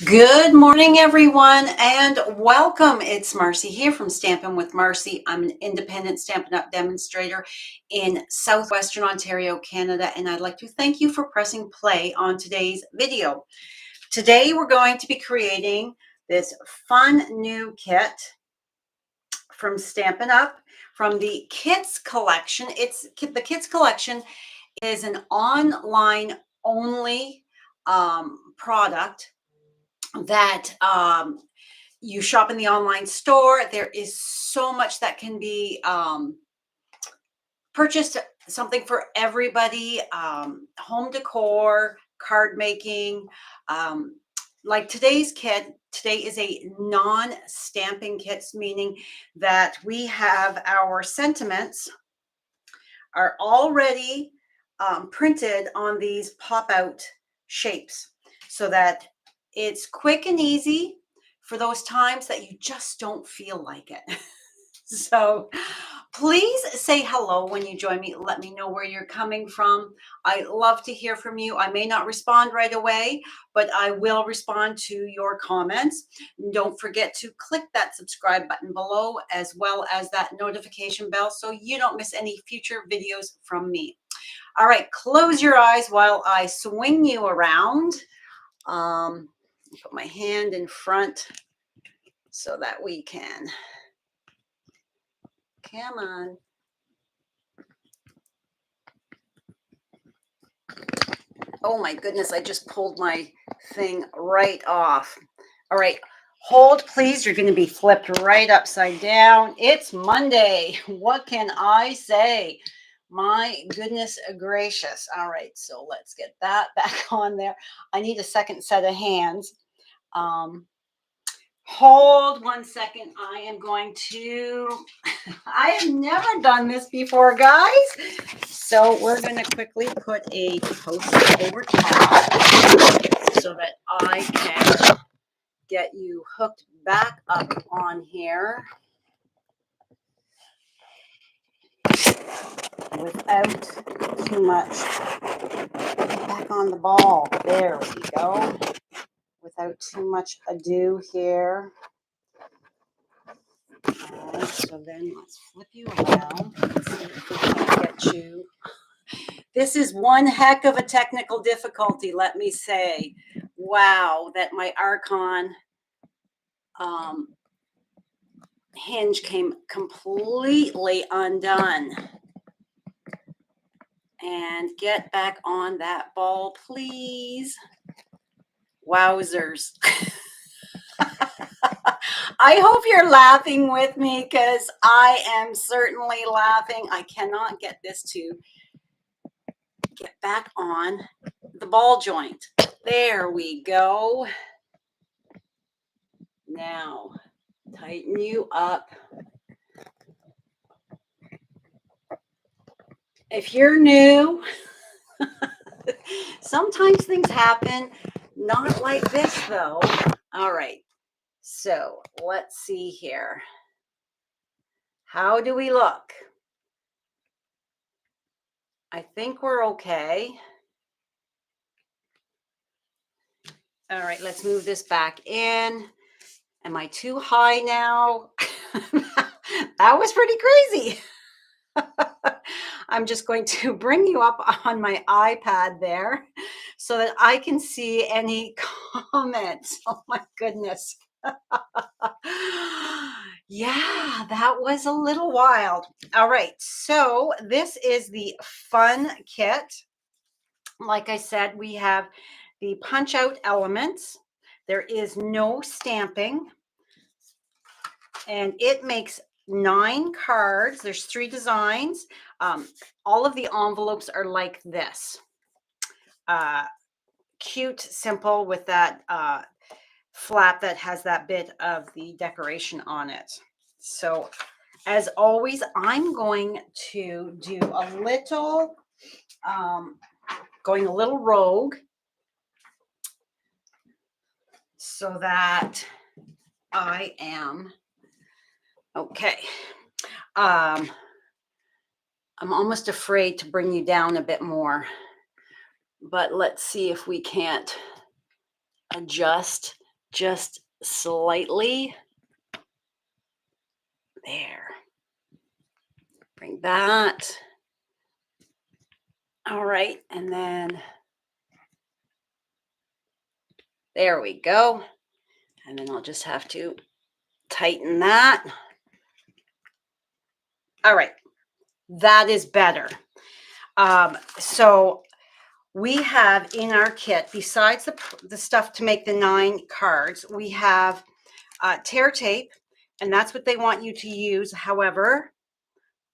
Good morning, everyone, and welcome. It's Marcy here from Stampin' with Marcy. I'm an independent Stampin' Up! Demonstrator in Southwestern Ontario, Canada, and I'd like to thank you for pressing play on today's video. Today, we're going to be creating this fun new kit from Stampin' Up! From the Kits collection. The Kits collection is an online only product that you shop in the online store. There is so much that can be purchased, something for everybody, home decor, card making. Like today's kit, today is a non-stamping kit, meaning that we have our sentiments are already printed on these pop-out shapes so that it's quick and easy for those times that you just don't feel like it. So please say hello when you join me. Let me know where you're coming from. I love to hear from you. I may not respond right away, but I will respond to your comments. Don't forget to click that subscribe button below, as well as that notification bell, so you don't miss any future videos from me. All right, close your eyes while I swing you around. Put my hand in front so that we can. Come on. Oh my goodness, I just pulled my thing right off. All right, hold please. You're going to be flipped right upside down. It's Monday. What can I say? My goodness gracious. All right, so let's get that back on there. I need a second set of hands. Hold 1 second. I am going to, I have never done this before, guys. So we're going to quickly put a post-it over top so that I can get you hooked back up on here without too much. Back on the ball. There we go. Without too much ado here. All right, so then let's flip you around. Let's see if we can get you. This is one heck of a technical difficulty, let me say. Wow, that my Archon hinge came completely undone. And get back on that ball, please. Wowzers. I hope you're laughing with me, because I am certainly laughing. I cannot get this to get back on the ball joint. There we go. Now, tighten you up. If you're new, sometimes things happen. Not like this, though. All right. So let's see here. How do we look? I think we're okay. All right, let's move this back in. Am I too high now? That was pretty crazy. I'm just going to bring you up on my iPad there so that I can see any comments. Oh my goodness. Yeah, that was a little wild. All right, so this is the fun kit. Like I said, we have the punch out elements. There is no stamping, and it makes 9 cards. There's 3 designs. All of the envelopes are like this. Cute, simple, with that flap that has that bit of the decoration on it. So as always, I'm going to do a little, going a little rogue so that I am okay. I'm almost afraid to bring you down a bit more, but let's see if we can't adjust just slightly. There. Bring that. All right. And then there we go. And then I'll just have to tighten that. All right. That is better. So we have in our kit, besides the stuff to make the 9 cards, we have tear tape, and that's what they want you to use. However,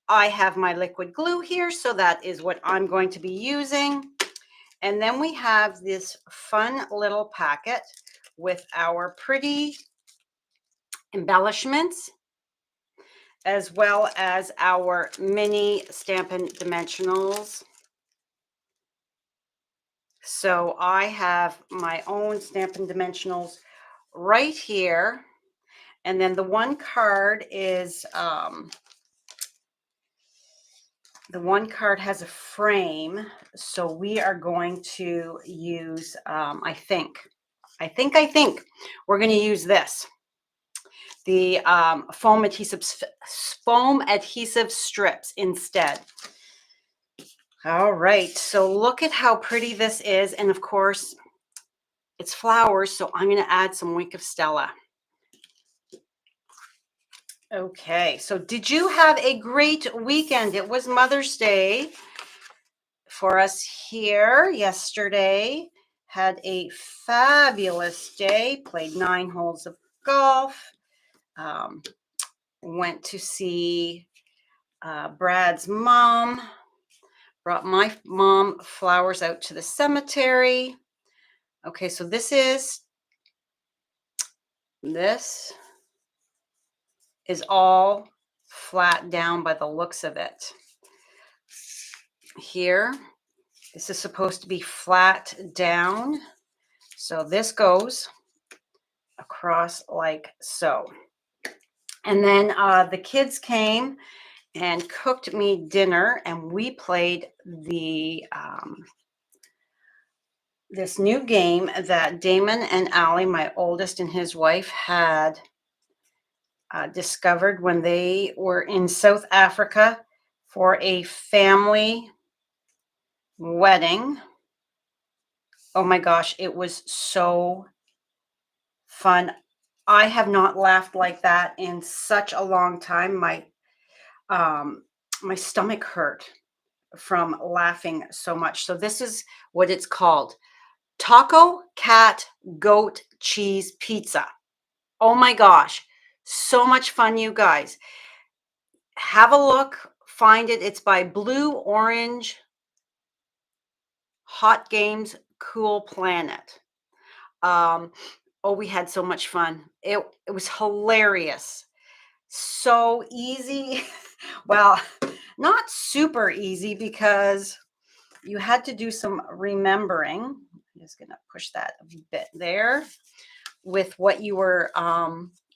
I have my liquid glue here, so that is what I'm going to be using. And then we have this fun little packet with our pretty embellishments, as well as our mini Stampin' Dimensionals. So I have my own Stampin' Dimensionals right here. And then the one card is, the one card has a frame. So we are going to use, I think we're going to use this. The foam adhesive strips instead. All right, so look at how pretty this is. And of course, it's flowers, so I'm going to add some Wink of Stella. Okay, so did you have a great weekend? It was Mother's Day for us here yesterday. Had a fabulous day, played 9 holes of golf, went to see Brad's mom, brought my mom flowers out to the cemetery. Okay, so this is all flat down by the looks of it. Here, this is supposed to be flat down. So this goes across like so. And then the kids came and cooked me dinner, and we played the this new game that Damon and Allie, my oldest and his wife, had discovered when they were in South Africa for a family wedding. Oh my gosh, it was so fun. I have not laughed like that in such a long time. My stomach hurt from laughing so much. So this is what it's called. Taco, cat, goat, cheese, pizza. Oh my gosh. So much fun, you guys. Have a look, find it. It's by Blue Orange Hot Games Cool Planet. Oh, we had so much fun. It was hilarious. So easy. Well, not super easy because you had to do some remembering. I'm just going to push that a bit there with what you were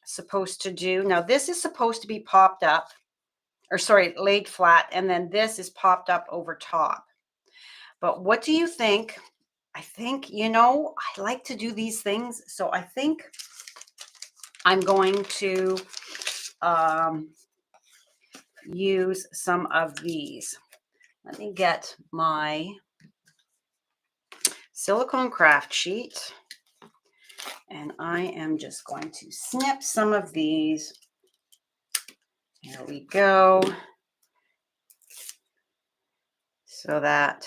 supposed to do. Now, this is supposed to be popped up, or sorry, laid flat, and then this is popped up over top. But what do you think? I think, I like to do these things. So I think I'm going to use some of these. Let me get my silicone craft sheet, and I am just going to snip some of these. There we go. So that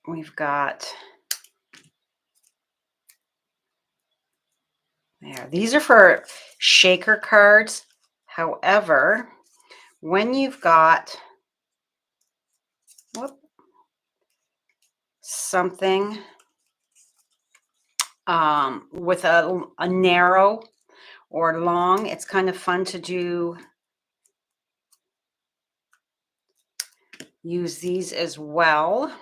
we've got there. These are for shaker cards. However, when you've got something with a narrow or long, it's kind of fun to use these as well.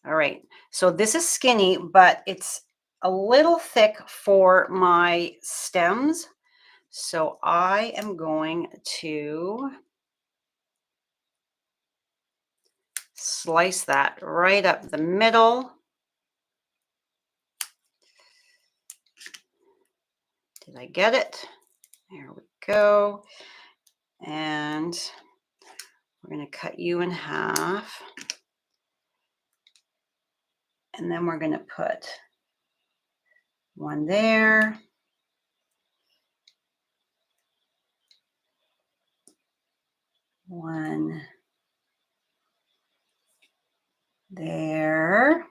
All right, so this is skinny, but it's a little thick for my stems. So I am going to slice that right up the middle. I get it? There we go. And we're going to cut you in half. And then we're going to put one there. One there.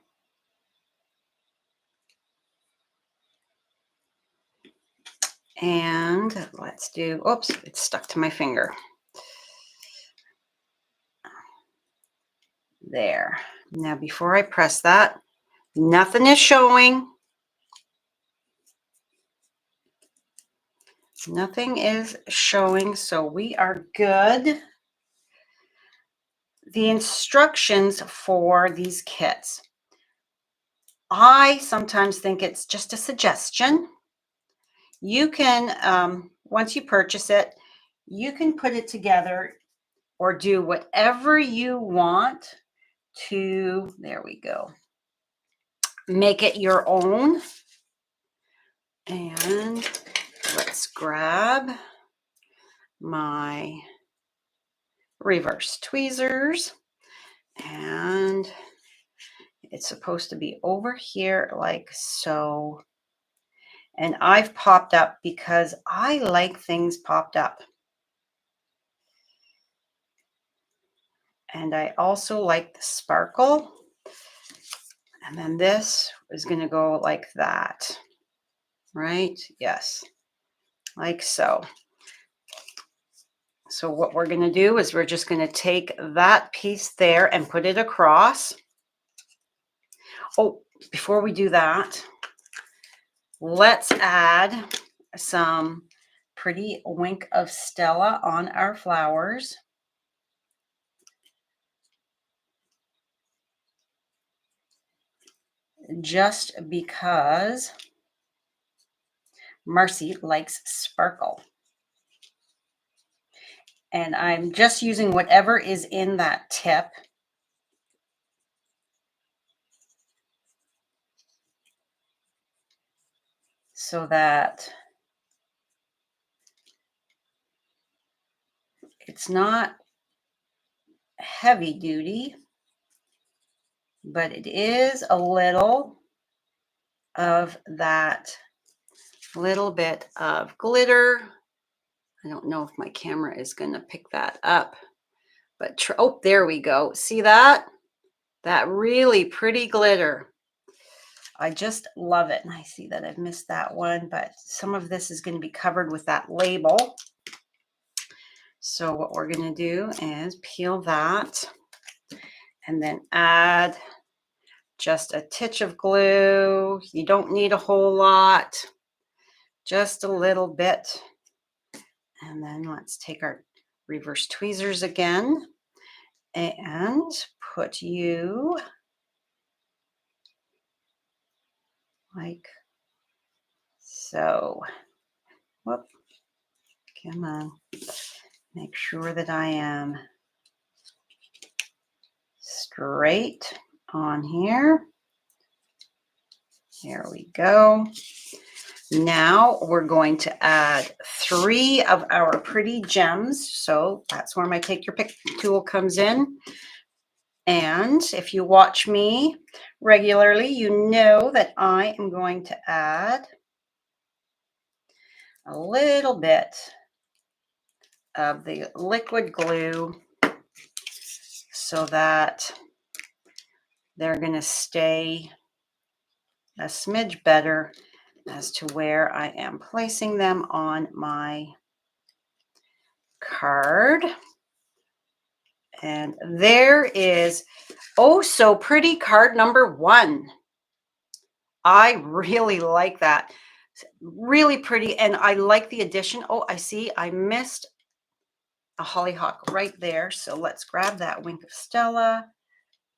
And let's do, oops, it's stuck to my finger. There. Now, before I press that, nothing is showing. Nothing is showing, so we are good. The instructions for these kits, I sometimes think it's just a suggestion. You can, once you purchase it, you can put it together or do whatever you want to, there we go, make it your own. And let's grab my reverse tweezers, and it's supposed to be over here like so. And I've popped up because I like things popped up. And I also like the sparkle. And then this is going to go like that, right? Yes, like so. So what we're going to do is we're just going to take that piece there and put it across. Oh, before we do that, let's add some pretty Wink of Stella on our flowers. Just because Marcy likes sparkle. And I'm just using whatever is in that tip. So that it's not heavy duty, but it is a little of that little bit of glitter. I don't know if my camera is going to pick that up, but oh, there we go. See that? That really pretty glitter. I just love it. And I see that I've missed that one, but some of this is going to be covered with that label. So what we're going to do is peel that and then add just a titch of glue. You don't need a whole lot, just a little bit. And then let's take our reverse tweezers again and put you like so. Whoop. Come on. Make sure that I am straight on here. There we go. Now we're going to add 3 of our pretty gems. So that's where my Take Your Pick tool comes in. And if you watch me regularly, you know that I am going to add a little bit of the liquid glue so that they're going to stay a smidge better as to where I am placing them on my card. And there is oh so pretty card number 1. I really like that. Really pretty, and I like the addition. Oh, I see I missed a hollyhock right there. So let's grab that Wink of Stella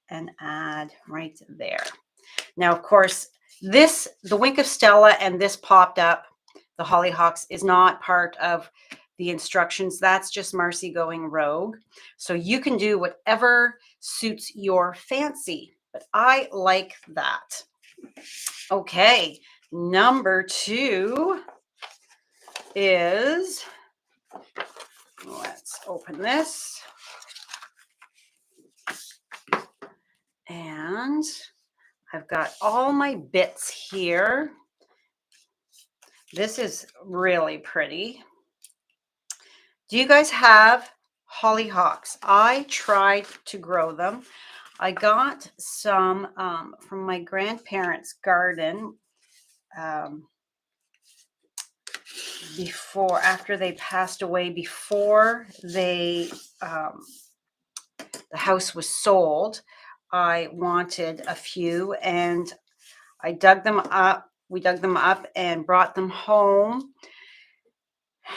and add right there. Now, of course, the Wink of Stella and this popped up, the hollyhocks, is not part of the instructions. That's just Marcy going rogue. So you can do whatever suits your fancy, but I like that. Okay, number 2. is, let's open this. And I've got all my bits here. This is really pretty. Do you guys have hollyhocks? I tried to grow them. I got some from my grandparents' garden after they passed away, before the house was sold. I wanted a few, and I dug them up. We dug them up and brought them home,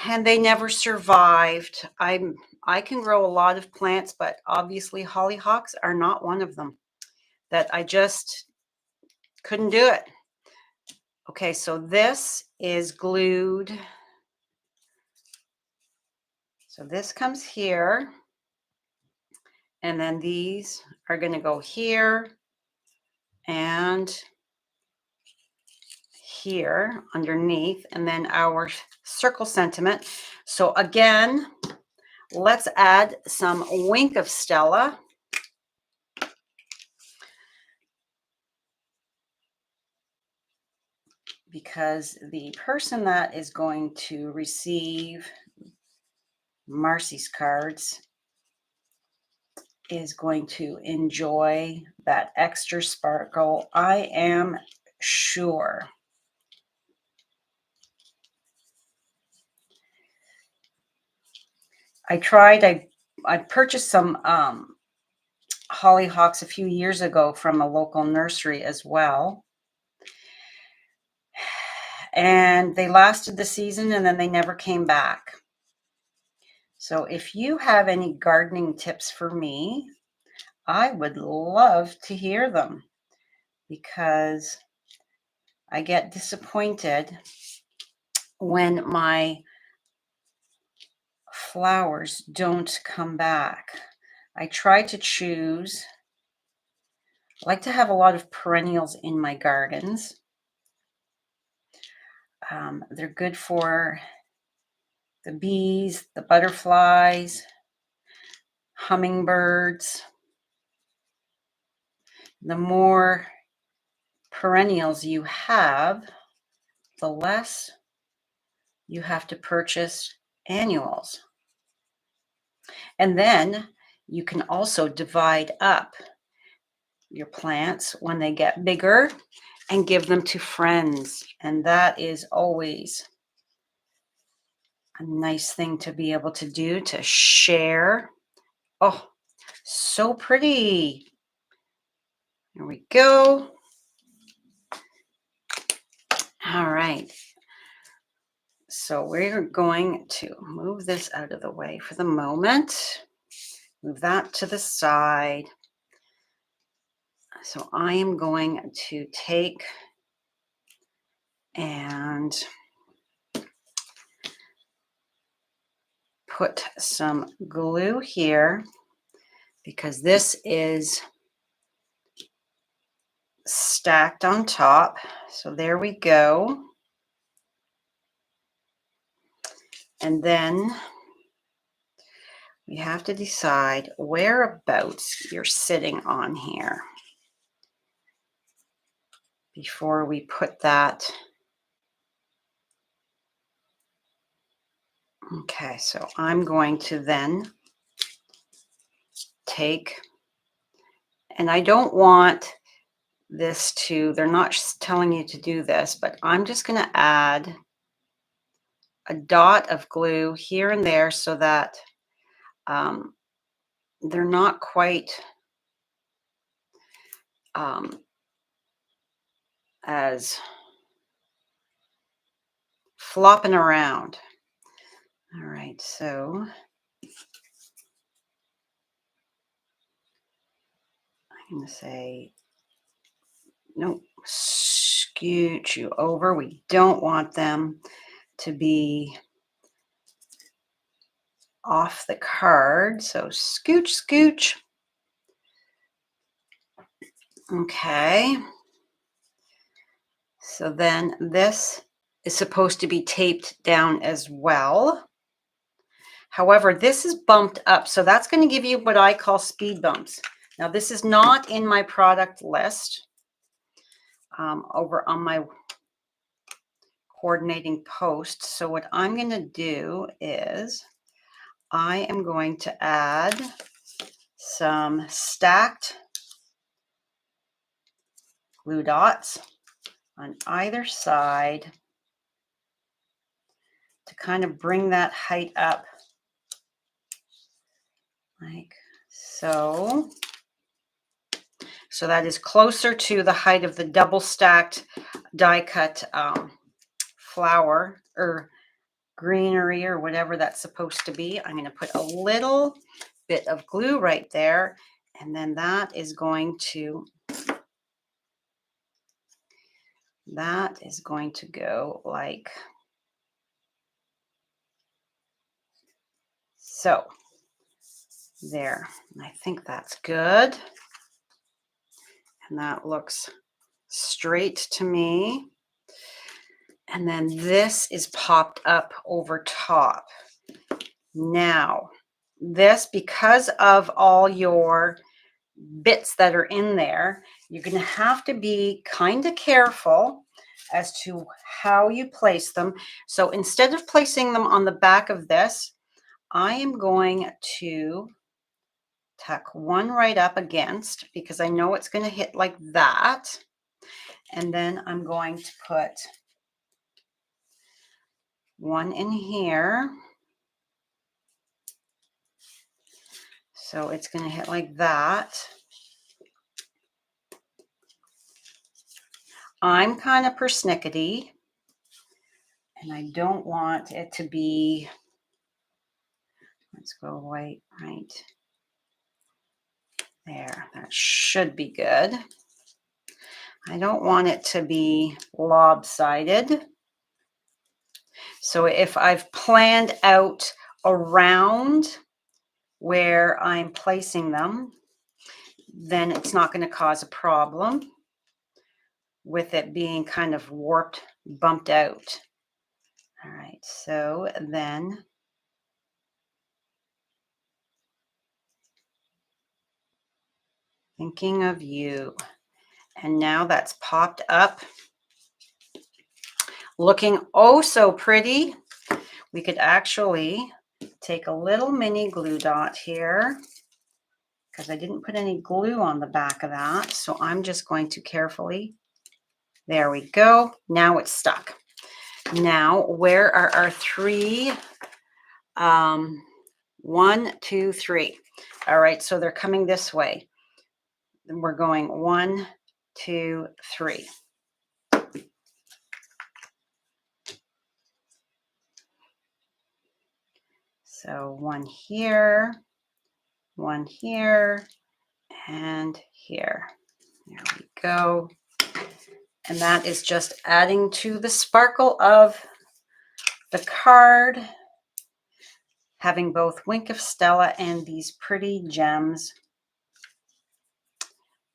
and they never survived. I can grow a lot of plants, but obviously hollyhocks are not one of them. That I just couldn't do it. Okay, so this is glued. So this comes here, and then these are going to go here and here underneath, and then our circle sentiment. So again, let's add some Wink of Stella. Because the person that is going to receive Marcy's cards is going to enjoy that extra sparkle, I am sure. I purchased some hollyhocks a few years ago from a local nursery as well. And they lasted the season, and then they never came back. So if you have any gardening tips for me, I would love to hear them, because I get disappointed when my flowers don't come back. I try to choose, I like to have a lot of perennials in my gardens. They're good for the bees, the butterflies, hummingbirds. The more perennials you have, the less you have to purchase annuals. And then you can also divide up your plants when they get bigger and give them to friends. And that is always a nice thing to be able to do, to share. Oh, so pretty. There we go. All right. So we're going to move this out of the way for the moment. Move that to the side. So I am going to take and put some glue here, because this is stacked on top. So there we go. And then we have to decide whereabouts you're sitting on here before we put that. Okay, so I'm going to then take, and I don't want this to, they're not telling you to do this, but I'm just going to add a dot of glue here and there so that they're not quite as flopping around. All right, so I'm going to say, nope, scooch you over. We don't want them to be off the card. So scooch, scooch. Okay. So then this is supposed to be taped down as well. However, this is bumped up, so that's going to give you what I call speed bumps. Now, this is not in my product list over on my coordinating post. So what I'm going to do is I am going to add some stacked glue dots on either side to kind of bring that height up like so. So that is closer to the height of the double stacked die cut flower or greenery or whatever that's supposed to be. I'm going to put a little bit of glue right there, and then that is going to go like so. There. I think that's good. And that looks straight to me. And then this is popped up over top. Now, this, because of all your bits that are in there, you're going to have to be kind of careful as to how you place them. So instead of placing them on the back of this, I am going to tuck one right up against, because I know it's going to hit like that. And then I'm going to put one in here. So it's going to hit like that. I'm kind of persnickety, and I don't want it to be, let's go right there. That should be good. I don't want it to be lopsided. So if I've planned out around where I'm placing them, then it's not going to cause a problem with it being kind of warped, bumped out. All right, so then thinking of you. And now that's popped up, looking oh so pretty. We could actually take a little mini glue dot here, because I didn't put any glue on the back of that. So I'm just going to carefully, there we go. Now it's stuck. Now, where are our three? 1, 2, 3. All right, so they're coming this way. And we're going 1, 2, 3. So one here, and here. There we go. And that is just adding to the sparkle of the card, having both Wink of Stella and these pretty gems.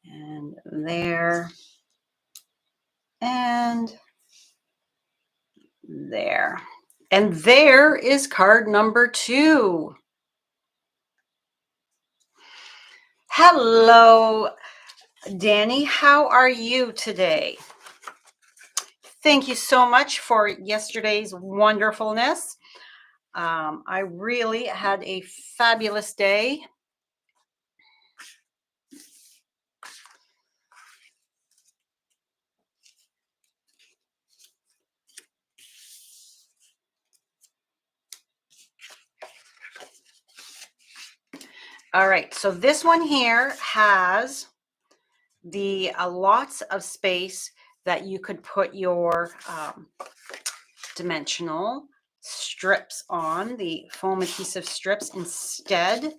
And there, and there. And there is card number 2. Hello, Danny. How are you today? Thank you so much for yesterday's wonderfulness. I really had a fabulous day. All right, so this one here has the lots of space that you could put your dimensional strips on, the foam adhesive strips, instead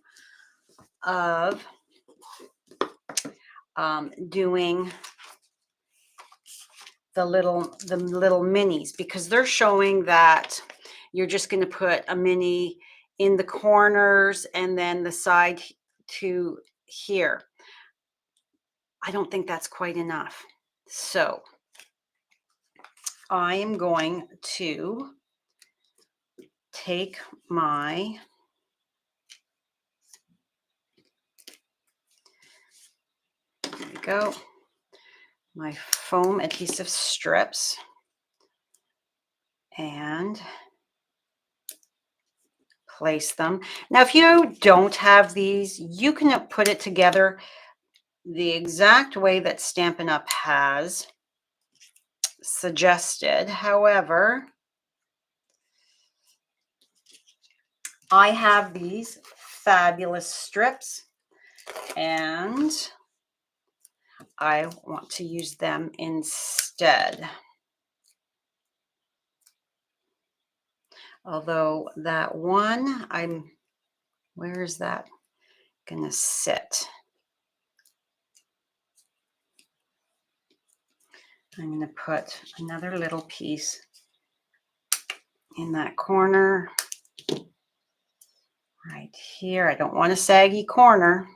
of doing the little minis, because they're showing that you're just going to put a mini in the corners and then the side to here. I don't think that's quite enough. So I am going to take my there we go, my foam adhesive strips and place them. Now, if you don't have these, you can put it together the exact way that Stampin' Up! Has suggested. However, I have these fabulous strips and I want to use them instead. Although that one, where is that gonna sit? I'm gonna put another little piece in that corner right here. I don't want a saggy corner.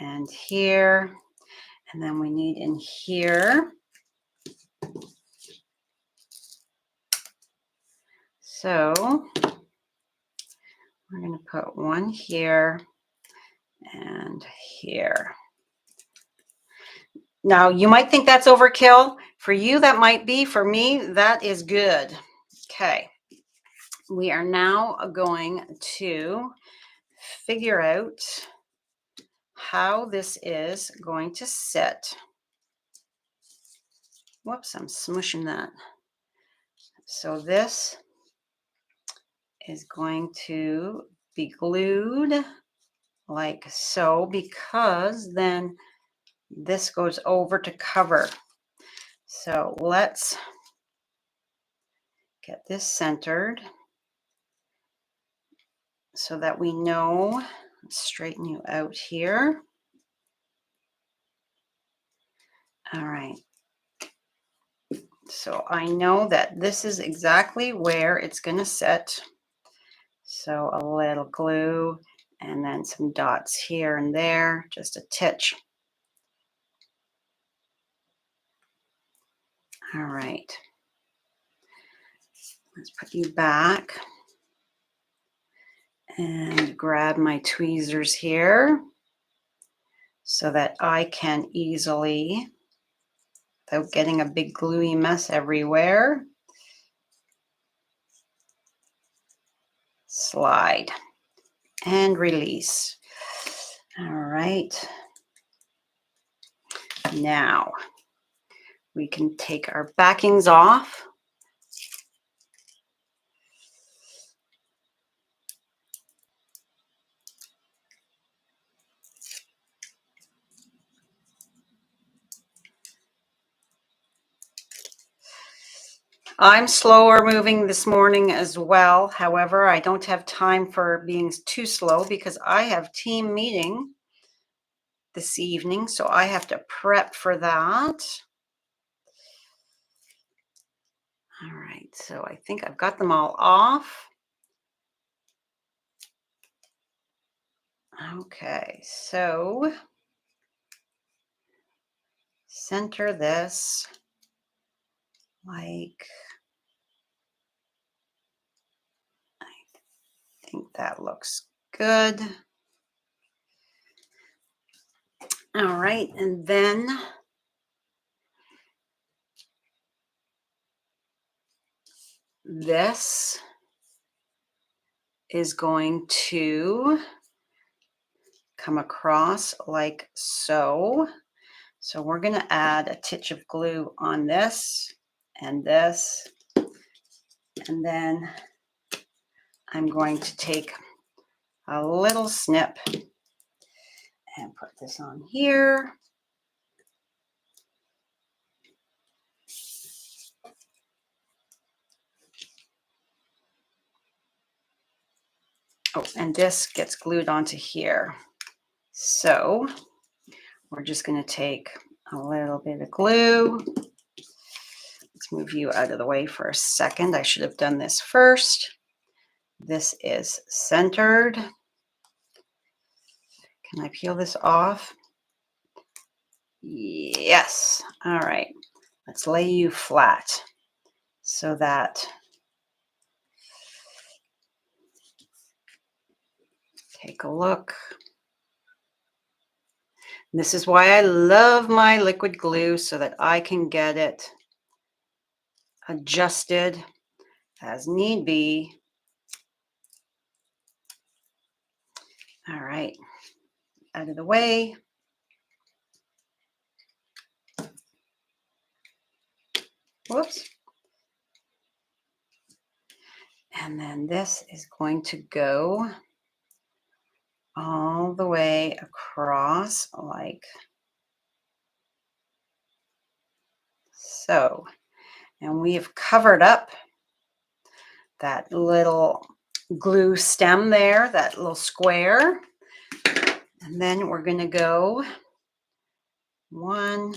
And here, and then we need in here. So we're going to put one here and here. Now, you might think that's overkill. For you, that might be. For me, that is good. Okay. We are now going to figure out how this is going to sit. Whoops, I'm smushing that. So this is going to be glued like so, because then this goes over to cover. So let's get this centered so that we know. Straighten you out here. All right. So I know that this is exactly where it's going to sit. So a little glue and then some dots here and there, just a titch. All right. Let's put you back and grab my tweezers here so that I can easily, without getting a big gluey mess everywhere, slide and release. All right. Now we can take our backings off. I'm slower moving this morning as well. However, I don't have time for being too slow because I have team meeting this evening, so I have to prep for that. All right, so I think I've got them all off. Okay, so center this like, I think that looks good. All right, and then this is going to come across like so. So we're going to add a titch of glue on this, and then I'm going to take a little snip and put this on here. Oh, and this gets glued onto here. So we're just going to take a little bit of glue. Let's move you out of the way for a second. I should have done this first. This is centered. Can I peel this off? Yes. All right. Let's lay you flat. so that, take a look. This is why I love my liquid glue, so that I can get it adjusted as need be. All right, out of the way. Whoops. And then this is going to go all the way across like so. And we have covered up that little glue stem there, that little square. And then we're going to go one.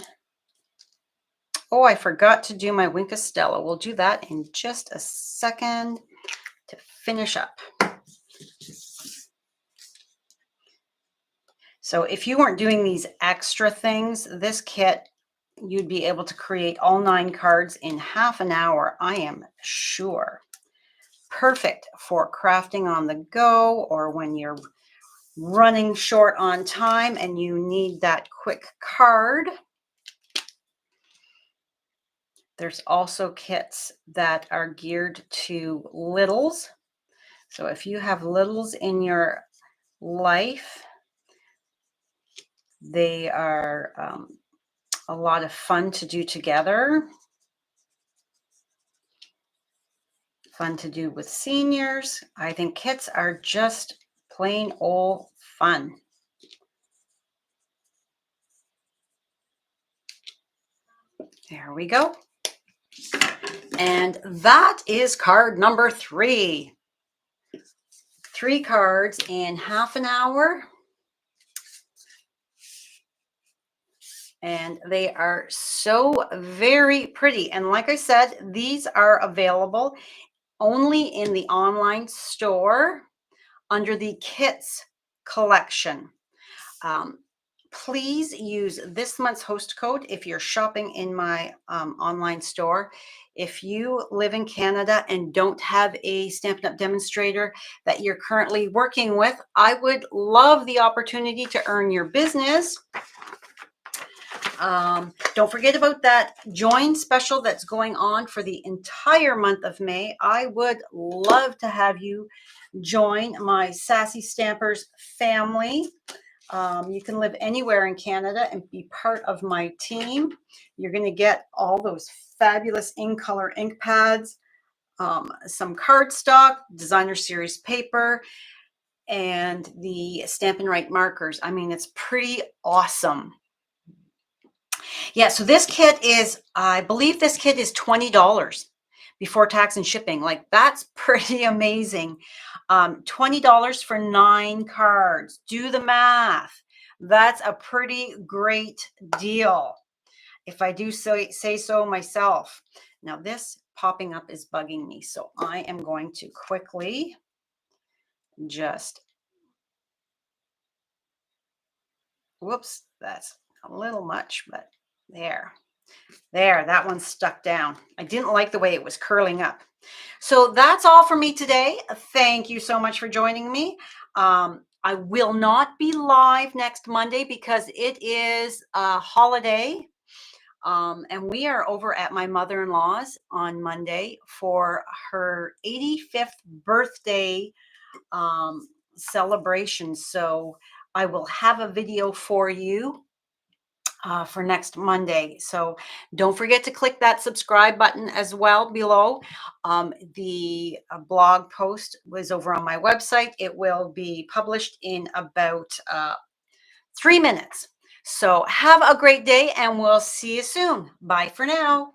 Oh, I forgot to do my Wink of Stella. We'll do that in just a second to finish up. So if you weren't doing these extra things, this kit, you'd be able to create all 9 cards in half an hour, I am sure. Perfect for crafting on the go, or when you're running short on time and you need that quick card. There's also kits that are geared to littles. So if you have littles in your life, they are a lot of fun to do together. Fun to do with seniors. I think kits are just plain old fun. There we go. And that is card number 3. 3 cards in half an hour. And they are so very pretty. And like I said, these are available only in the online store under the kits collection. Please use this month's host code if you're shopping in my online store. If you live in Canada and don't have a Stampin' Up! Demonstrator that you're currently working with, I would love the opportunity to earn your business. Don't forget about that join special that's going on for the entire month of May. I would love to have you join my Sassy Stampers family. You can live anywhere in Canada and be part of my team. You're going to get all those fabulous in-color ink pads, some cardstock, designer series paper, and the Stampin' Right markers. I mean, it's pretty awesome. Yeah, so this kit is, I believe this kit is $20 before tax and shipping. Like, that's pretty amazing. $20 for 9 cards. Do the math. That's a pretty great deal, if I do say so myself. Now, this popping up is bugging me, so I am going to quickly just, whoops, that's a little much, but there, that one's stuck down. I didn't like the way it was curling up. So that's all for me today. Thank you so much for joining me. I will not be live next Monday because it is a holiday. And we are over at my mother-in-law's on Monday for her 85th birthday celebration. So I will have a video for you for next Monday. So don't forget to click that subscribe button as well below. The blog post was over on my website. It will be published in about 3 minutes. So have a great day and we'll see you soon. Bye for now.